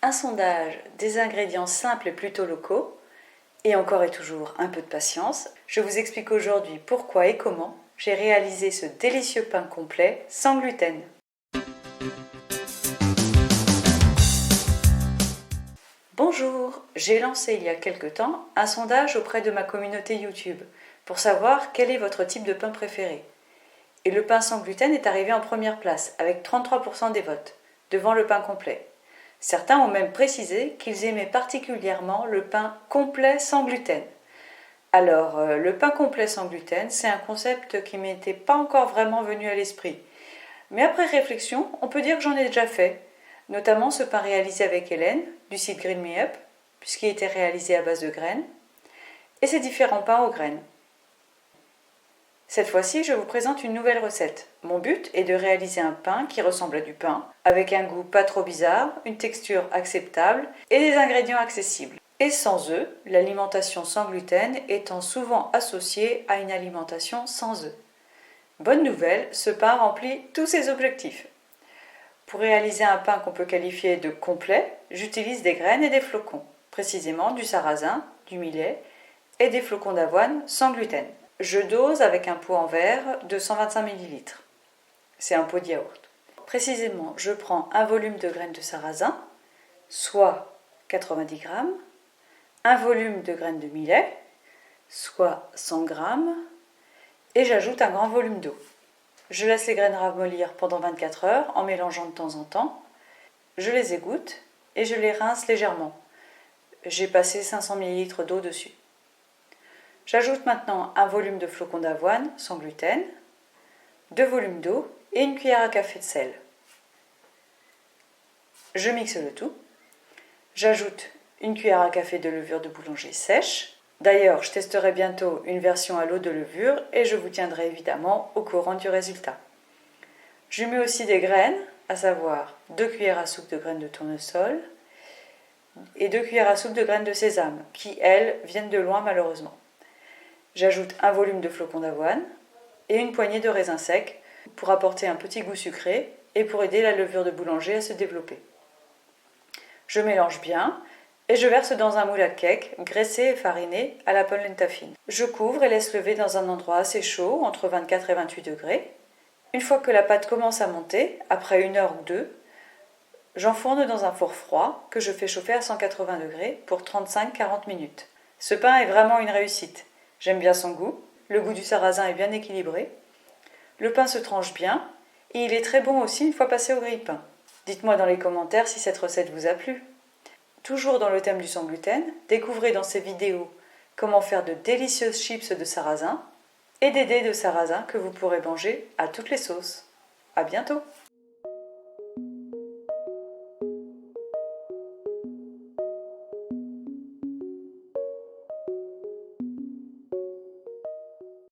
un sondage, des ingrédients simples et plutôt locaux, et encore et toujours un peu de patience, je vous explique aujourd'hui pourquoi et comment j'ai réalisé ce délicieux pain complet sans gluten. Bonjour, j'ai lancé il y a quelque temps un sondage auprès de ma communauté YouTube pour savoir quel est votre type de pain préféré. Et le pain sans gluten est arrivé en première place avec 33% des votes, devant le pain complet. Certains ont même précisé qu'ils aimaient particulièrement le pain complet sans gluten. Alors, le pain complet sans gluten, c'est un concept qui m'était pas encore vraiment venu à l'esprit. Mais après réflexion, on peut dire que j'en ai déjà fait, notamment ce pain réalisé avec Hélène, du site Green Me Up, puisqu'il était réalisé à base de graines, et ses différents pains aux graines. Cette fois-ci, je vous présente une nouvelle recette. Mon but est de réaliser un pain qui ressemble à du pain, avec un goût pas trop bizarre, une texture acceptable et des ingrédients accessibles. Et sans œufs, l'alimentation sans gluten étant souvent associée à une alimentation sans œufs. Bonne nouvelle, ce pain remplit tous ses objectifs. Pour réaliser un pain qu'on peut qualifier de complet, j'utilise des graines et des flocons, précisément du sarrasin, du millet et des flocons d'avoine sans gluten. Je dose avec un pot en verre de 125 ml. C'est un pot de yaourt. Précisément, je prends un volume de graines de sarrasin, soit 90 g, un volume de graines de millet, soit 100 g, et j'ajoute un grand volume d'eau. Je laisse les graines ramollir pendant 24 heures en mélangeant de temps en temps. Je les égoutte et je les rince légèrement. J'ai passé 500 ml d'eau dessus. J'ajoute maintenant un volume de flocons d'avoine sans gluten, 2 volumes d'eau et une cuillère à café de sel. Je mixe le tout. J'ajoute une cuillère à café de levure de boulanger sèche. D'ailleurs, je testerai bientôt une version à l'eau de levure et je vous tiendrai évidemment au courant du résultat. Je mets aussi des graines, à savoir 2 cuillères à soupe de graines de tournesol et 2 cuillères à soupe de graines de sésame, qui elles viennent de loin malheureusement. J'ajoute un volume de flocons d'avoine et une poignée de raisins secs pour apporter un petit goût sucré et pour aider la levure de boulanger à se développer. Je mélange bien et je verse dans un moule à cake graissé et fariné à la polenta fine. Je couvre et laisse lever dans un endroit assez chaud, entre 24 et 28 degrés. Une fois que la pâte commence à monter, après 1 heure ou 2, j'enfourne dans un four froid que je fais chauffer à 180 degrés pour 35-40 minutes. Ce pain est vraiment une réussite. J'aime bien son goût, le goût du sarrasin est bien équilibré, le pain se tranche bien et il est très bon aussi une fois passé au grille-pain. Dites-moi dans les commentaires si cette recette vous a plu. Toujours dans le thème du sans gluten, découvrez dans ces vidéos comment faire de délicieuses chips de sarrasin et des dés de sarrasin que vous pourrez manger à toutes les sauces. À bientôt!